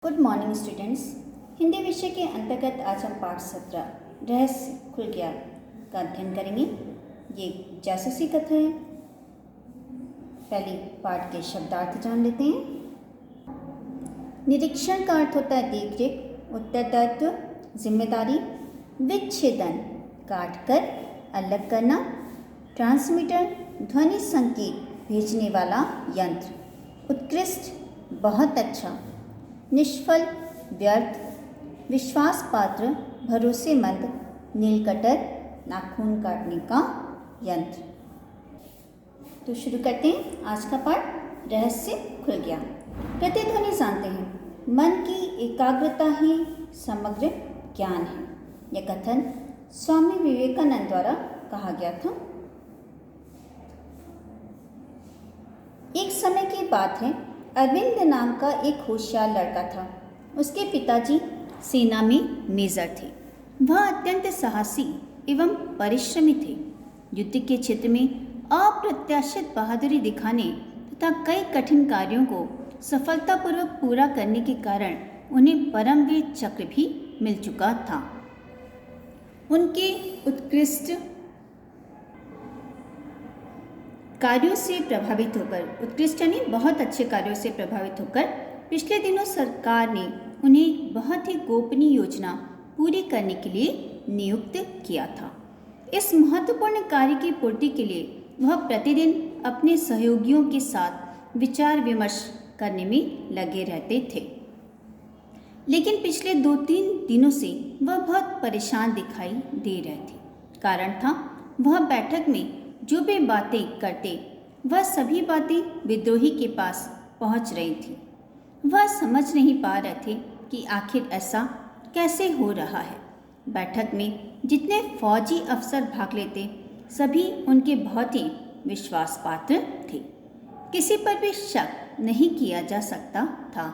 Good morning students. Hindi विषय के अंतर्गत आज हम पाठ 17 रहस्य खुल गया का अध्ययन करेंगे। ये जासूसी कथा है। पहले पाठ के शब्दार्थ जान लेते हैं। निरीक्षण का अर्थ होता है देखरेख, उत्तरदायित्व, जिम्मेदारी। विच्छेदन काट कर अलग करना। ट्रांसमीटर ध्वनि संकेत भेजने वाला यंत्र। उत्कृष्ट बहुत अच्छा। निष्फल व्यर्थ। विश्वास पात्र भरोसेमंद। नील कटर नाखून काटने का यंत्र। तो शुरू करते हैं आज का पाठ रहस्य खुल गया। प्रतिध्वनि जानते हैं मन की एकाग्रता ही समग्र ज्ञान है। यह कथन स्वामी विवेकानंद द्वारा कहा गया था। एक समय की बात है, अरविंद नाम का एक होशियार लड़का था। उसके पिताजी सेना में मेजर थे। वह अत्यंत साहसी एवं परिश्रमी थे। युद्ध के क्षेत्र में अप्रत्याशित बहादुरी दिखाने तथा कई कठिन कार्यों को सफलतापूर्वक पूरा करने के कारण उन्हें परमवीर चक्र भी मिल चुका था। उनके उत्कृष्ट कार्यों से प्रभावित होकर, उत्कृष्ट यानी बहुत अच्छे कार्यों से प्रभावित होकर, पिछले दिनों सरकार ने उन्हें बहुत ही गोपनीय योजना पूरी करने के लिए नियुक्त किया था। इस महत्वपूर्ण कार्य की पूर्ति के लिए वह प्रतिदिन अपने सहयोगियों के साथ विचार विमर्श करने में लगे रहते थे। लेकिन पिछले 2-3 दिनों से वह बहुत परेशान दिखाई दे रहे थे। कारण था, वह बैठक में जो भी बातें करते वह सभी बातें विद्रोही के पास पहुंच रही थी। वह समझ नहीं पा रहे थे कि आखिर ऐसा कैसे हो रहा है। बैठक में जितने फौजी अफसर भाग लेते सभी उनके बहुत ही विश्वास पात्र थे। किसी पर भी शक नहीं किया जा सकता था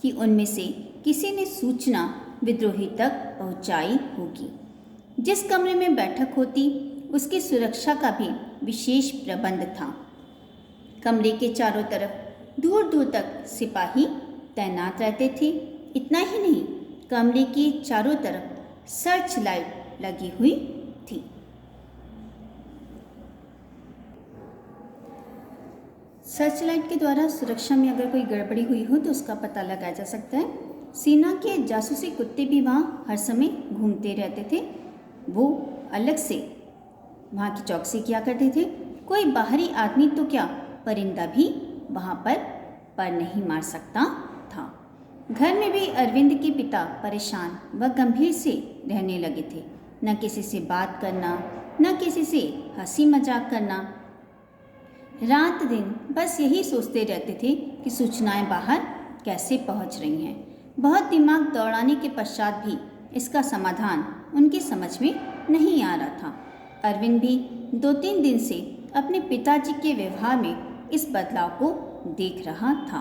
कि उनमें से किसी ने सूचना विद्रोही तक पहुंचाई होगी। जिस कमरे में बैठक होती उसकी सुरक्षा का भी विशेष प्रबंध था। कमरे के चारों तरफ दूर दूर तक सिपाही तैनात रहते थे। इतना ही नहीं, कमरे के चारों तरफ सर्च लाइट लगी हुई थी। सर्च लाइट के द्वारा सुरक्षा में अगर कोई गड़बड़ी हुई हो तो उसका पता लगाया जा सकता है। सेना के जासूसी कुत्ते भी वहाँ हर समय घूमते रहते थे। वो अलग से वहाँ की चौकसी किया करते थे। कोई बाहरी आदमी तो क्या, परिंदा भी वहाँ पर नहीं मार सकता था। घर में भी अरविंद के पिता परेशान व गंभीर से रहने लगे थे। न किसी से बात करना, न किसी से हंसी मजाक करना। रात दिन बस यही सोचते रहते थे कि सूचनाएं बाहर कैसे पहुँच रही हैं। बहुत दिमाग दौड़ाने के पश्चात भी इसका समाधान उनकी समझ में नहीं आ रहा था। अरविंद भी 2-3 दिन से अपने पिताजी के व्यवहार में इस बदलाव को देख रहा था।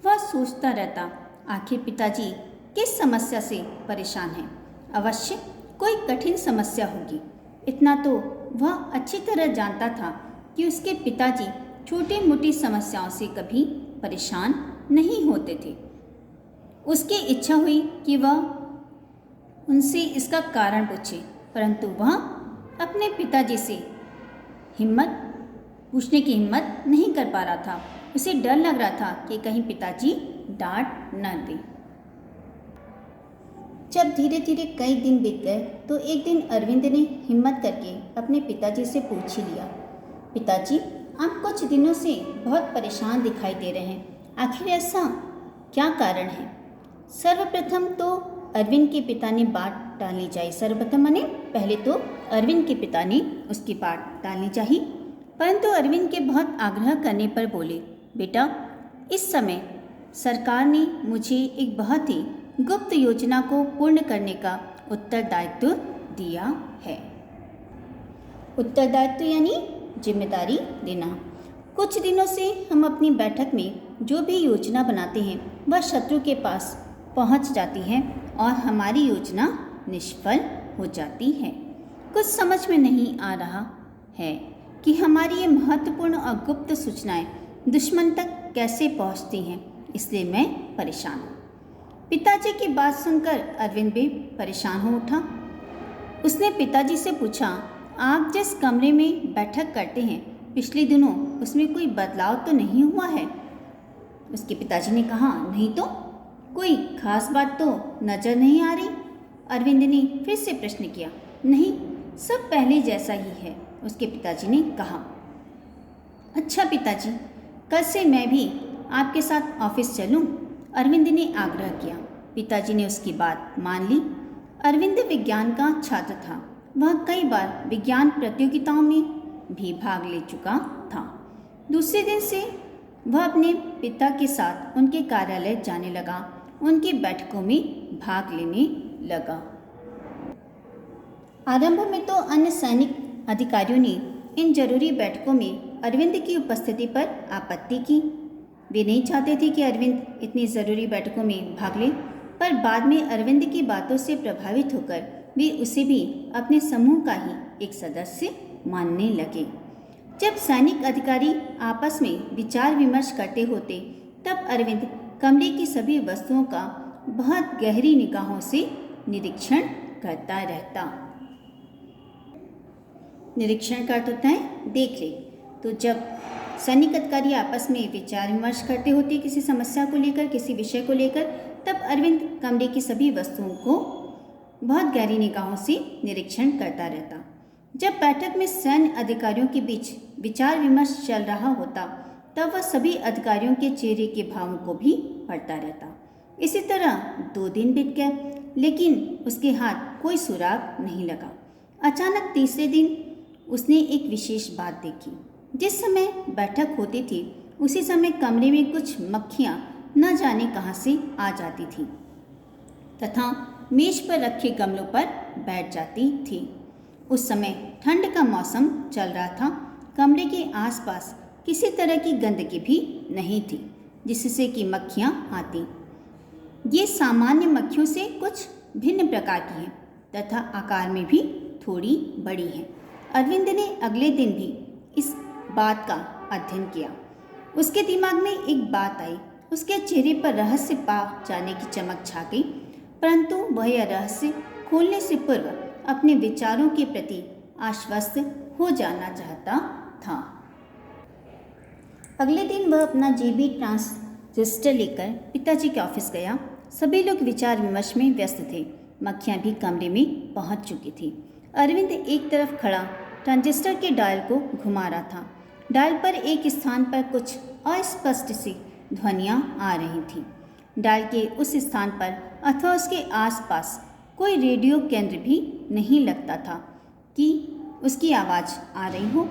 वह सोचता रहता, आखिर पिताजी किस समस्या से परेशान हैं। अवश्य कोई कठिन समस्या होगी। इतना तो वह अच्छी तरह जानता था कि उसके पिताजी छोटी मोटी समस्याओं से कभी परेशान नहीं होते थे। उसकी इच्छा हुई कि वह उनसे इसका कारण पूछे, परंतु वह अपने पिताजी से पूछने की हिम्मत नहीं कर पा रहा था। उसे डर लग रहा था कि कहीं पिताजी डांट न दें। जब धीरे धीरे कई दिन बीत गए तो एक दिन अरविंद ने हिम्मत करके अपने पिताजी से पूछ ही लिया, पिताजी, आप कुछ दिनों से बहुत परेशान दिखाई दे रहे हैं। आखिर ऐसा क्या कारण है? सर्वप्रथम तो अरविंद के पिता ने बात टालनी चाहिए। सर्वप्रथम माने पहले तो अरविंद के पिता ने उसकी बात टालनी चाहिए, परंतु अरविंद के बहुत आग्रह करने पर बोले, बेटा, इस समय सरकार ने मुझे एक बहुत ही गुप्त योजना को पूर्ण करने का उत्तरदायित्व दिया है। उत्तरदायित्व यानी जिम्मेदारी देना। कुछ दिनों से हम अपनी बैठक में जो भी योजना बनाते हैं वह शत्रु के पास पहुंच जाती है और हमारी योजना निष्फल हो जाती है। कुछ समझ में नहीं आ रहा है कि हमारी ये महत्वपूर्ण और गुप्त सूचनाएं दुश्मन तक कैसे पहुंचती हैं, इसलिए मैं परेशान हूँ। पिताजी की बात सुनकर अरविंद भी परेशान हो उठा। उसने पिताजी से पूछा, आप जिस कमरे में बैठक करते हैं पिछले दिनों उसमें कोई बदलाव तो नहीं हुआ है? उसके पिताजी ने कहा, नहीं तो, कोई खास बात तो नजर नहीं आ रही। अरविंद ने फिर से प्रश्न किया। नहीं, सब पहले जैसा ही है, उसके पिताजी ने कहा। अच्छा पिताजी, कल से मैं भी आपके साथ ऑफिस चलूं? अरविंद ने आग्रह किया। पिताजी ने उसकी बात मान ली। अरविंद विज्ञान का छात्र था। वह कई बार विज्ञान प्रतियोगिताओं में भी भाग ले चुका था। दूसरे दिन से वह अपने पिता के साथ उनके कार्यालय जाने लगा, उनकी बैठकों में भाग लेने लगा। आरंभ में तो अन्य सैनिक अधिकारियों ने इन जरूरी बैठकों में अरविंद की उपस्थिति पर आपत्ति की। वे नहीं चाहते थे कि अरविंद इतनी ज़रूरी बैठकों में भाग ले, पर बाद में अरविंद की बातों से प्रभावित होकर वे उसे भी अपने समूह का ही एक सदस्य मानने लगे। जब सैनिक अधिकारी आपस में विचार विमर्श करते होते, तब अरविंद कमरे की सभी वस्तुओं का बहुत गहरी निगाहों से निरीक्षण करता रहता। निरीक्षण का अर्थ होता है देख ले। तो जब सैनिक अधिकारी आपस में विचार विमर्श करते होते किसी समस्या को लेकर, किसी विषय को लेकर, तब अरविंद कमरे की सभी वस्तुओं को बहुत गहरी निगाहों से निरीक्षण करता रहता। जब बैठक में सैन्य अधिकारियों के बीच विचार विमर्श चल रहा होता, तब वह सभी अधिकारियों के चेहरे के भावों को भी पढ़ता रहता। इसी तरह 2 दिन बीत गए, लेकिन उसके हाथ कोई सुराग नहीं लगा। अचानक तीसरे दिन उसने एक विशेष बात देखी। जिस समय बैठक होती थी, उसी समय कमरे में कुछ मक्खियाँ न जाने कहाँ से आ जाती थी तथा मेज पर रखे गमलों पर बैठ जाती थी। उस समय ठंड का मौसम चल रहा था। कमरे के आसपास किसी तरह की गंदगी भी नहीं थी जिससे कि मक्खियाँ आती। ये सामान्य मक्खियों से कुछ भिन्न प्रकार की हैं तथा आकार में भी थोड़ी बड़ी हैं। अरविंद ने अगले दिन भी इस बात का अध्ययन किया। उसके दिमाग में एक बात आई। उसके चेहरे पर रहस्य पा जाने की चमक छा गई, परंतु वह यह रहस्य खोलने से पूर्व अपने विचारों के प्रति आश्वस्त हो जाना चाहता था। अगले दिन वह अपना जीबी ट्रांजिस्टर लेकर पिताजी के ऑफिस गया। सभी लोग विचार विमर्श में व्यस्त थे। मक्खियाँ भी कमरे में पहुंच चुकी थी। अरविंद एक तरफ खड़ा ट्रांजिस्टर के डायल को घुमा रहा था। डायल पर एक स्थान पर कुछ अस्पष्ट सी ध्वनियाँ आ रही थीं। डायल के उस स्थान पर अथवा उसके आसपास कोई रेडियो केंद्र भी नहीं लगता था कि उसकी आवाज़ आ रही हो।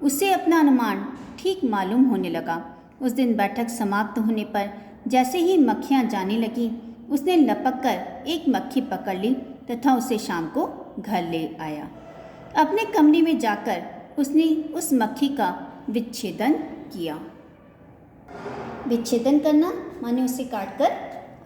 उसे अपना अनुमान ठीक मालूम होने लगा। उस दिन बैठक समाप्त होने पर जैसे ही मक्खियाँ जाने लगी, उसने लपक कर एक मक्खी पकड़ ली तथा उसे शाम को घर ले आया। अपने कमरे में जाकर उसने उस मक्खी का विच्छेदन किया। विच्छेदन करना माने उसे काटकर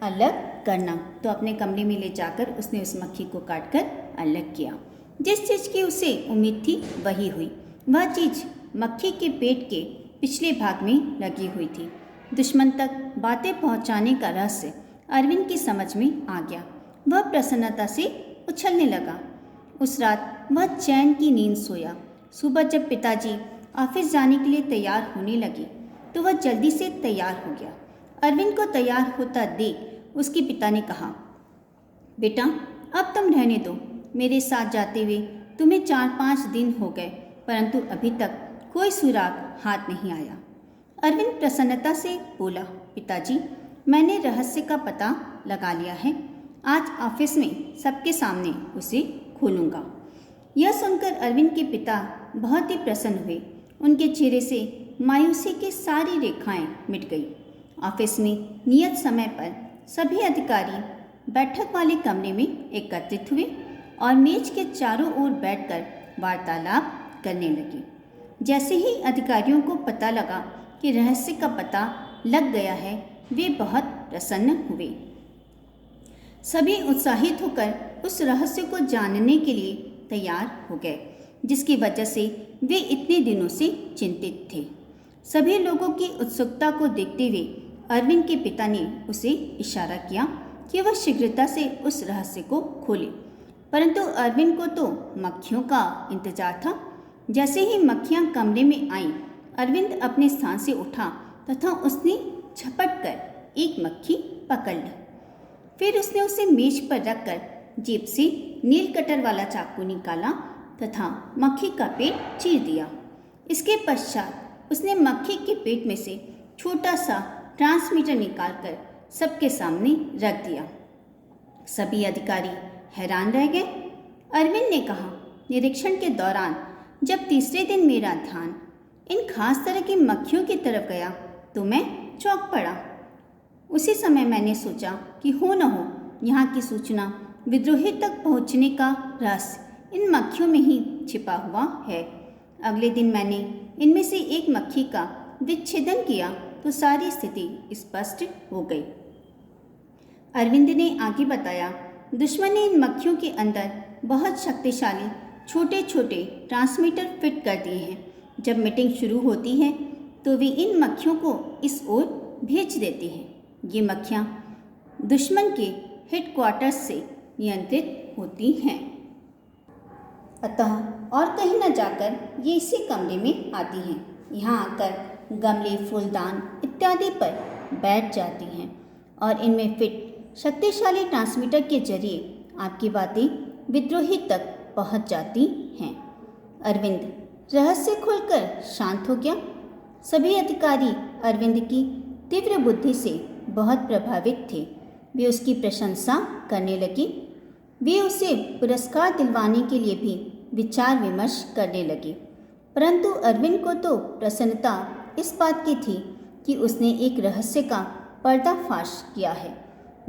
अलग करना। तो अपने कमरे में ले जाकर उसने उस मक्खी को काटकर अलग किया। जिस चीज़ की उसे उम्मीद थी वही हुई। वह चीज़ मक्खी के पेट के पिछले भाग में लगी हुई थी। दुश्मन तक बातें पहुंचाने का रहस्य अरविंद की समझ में आ गया। वह प्रसन्नता से उछलने लगा। उस रात वह चैन की नींद सोया। सुबह जब पिताजी ऑफिस जाने के लिए तैयार होने लगे, तो वह जल्दी से तैयार हो गया। अरविंद को तैयार होता देख उसके पिता ने कहा, बेटा अब तुम रहने दो। मेरे साथ जाते हुए तुम्हें 4-5 दिन हो गए, परंतु अभी तक कोई सुराग हाथ नहीं आया। अरविंद प्रसन्नता से बोला, पिताजी मैंने रहस्य का पता लगा लिया है। आज ऑफिस में सबके सामने उसे खोलूँगा। यह सुनकर अरविंद के पिता बहुत ही प्रसन्न हुए। उनके चेहरे से मायूसी की सारी रेखाएं मिट गई। ऑफिस में नियत समय पर सभी अधिकारी बैठक वाले कमरे में एकत्रित हुए और मेज के चारों ओर बैठकर वार्तालाप करने लगे। जैसे ही अधिकारियों को पता लगा कि रहस्य का पता लग गया है, वे बहुत प्रसन्न हुए। सभी उत्साहित होकर उस रहस्य को जानने के लिए तैयार हो गए, जिसकी वजह से वे इतने दिनों से चिंतित थे। सभी लोगों की उत्सुकता को देखते हुए अरविंद के पिता ने उसे इशारा किया कि वह शीघ्रता से उस रहस्य को खोले, परंतु अरविंद को तो मक्खियों का इंतजार था। जैसे ही मक्खियां कमरे में आईं, अरविंद अपने स्थान से उठा तथा उसने झपट कर एक मक्खी पकड़ ली। फिर उसने उसे मेज पर रखकर जेब से नील कटर वाला चाकू निकाला तथा मक्खी का पेट चीर दिया। इसके पश्चात उसने मक्खी के पेट में से छोटा सा ट्रांसमीटर निकालकर सबके सामने रख दिया। सभी अधिकारी हैरान रह गए। अरविंद ने कहा, निरीक्षण के दौरान जब तीसरे दिन मेरा ध्यान इन खास तरह की मक्खियों की तरफ गया तो मैं चौंक पड़ा। उसी समय मैंने सोचा कि हो न हो यहाँ की सूचना विद्रोही तक पहुँचने का रहस्य इन मक्खियों में ही छिपा हुआ है। अगले दिन मैंने इनमें से एक मक्खी का विच्छेदन किया तो सारी स्थिति स्पष्ट हो गई। अरविंद ने आगे बताया, दुश्मन ने इन मक्खियों के अंदर बहुत शक्तिशाली छोटे छोटे ट्रांसमीटर फिट कर दिए हैं। जब मीटिंग शुरू होती है तो वे इन मक्खियों को इस ओर भेज देती हैं। ये मक्खियाँ दुश्मन के हेडक्वार्टर्स से नियंत्रित होती हैं, अतः और कहीं न जाकर ये इसी कमरे में आती हैं। यहाँ आकर गमले, फूलदान इत्यादि पर बैठ जाती हैं और इनमें फिट शक्तिशाली ट्रांसमीटर के जरिए आपकी बातें विद्रोही तक पहुँच जाती हैं। अरविंद रहस्य खुलकर शांत हो गया। सभी अधिकारी अरविंद की तीव्र बुद्धि से बहुत प्रभावित थे। वे उसकी प्रशंसा करने लगे। वे उसे पुरस्कार दिलवाने के लिए भी विचार विमर्श करने लगे, परंतु अरविंद को तो प्रसन्नता इस बात की थी कि उसने एक रहस्य का पर्दाफाश किया है,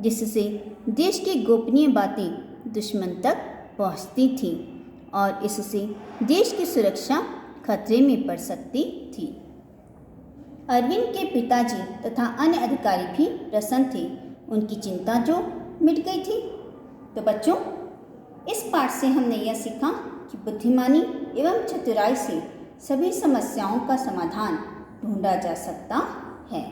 जिससे देश की गोपनीय बातें दुश्मन तक पहुंचती थीं और इससे देश की सुरक्षा खतरे में पड़ सकती थी। अरविंद के पिताजी तथा अन्य अधिकारी भी प्रसन्न थे। उनकी चिंता जो मिट गई थी। तो बच्चों, इस पाठ से हमने यह सीखा कि बुद्धिमानी एवं चतुराई से सभी समस्याओं का समाधान ढूंढा जा सकता है।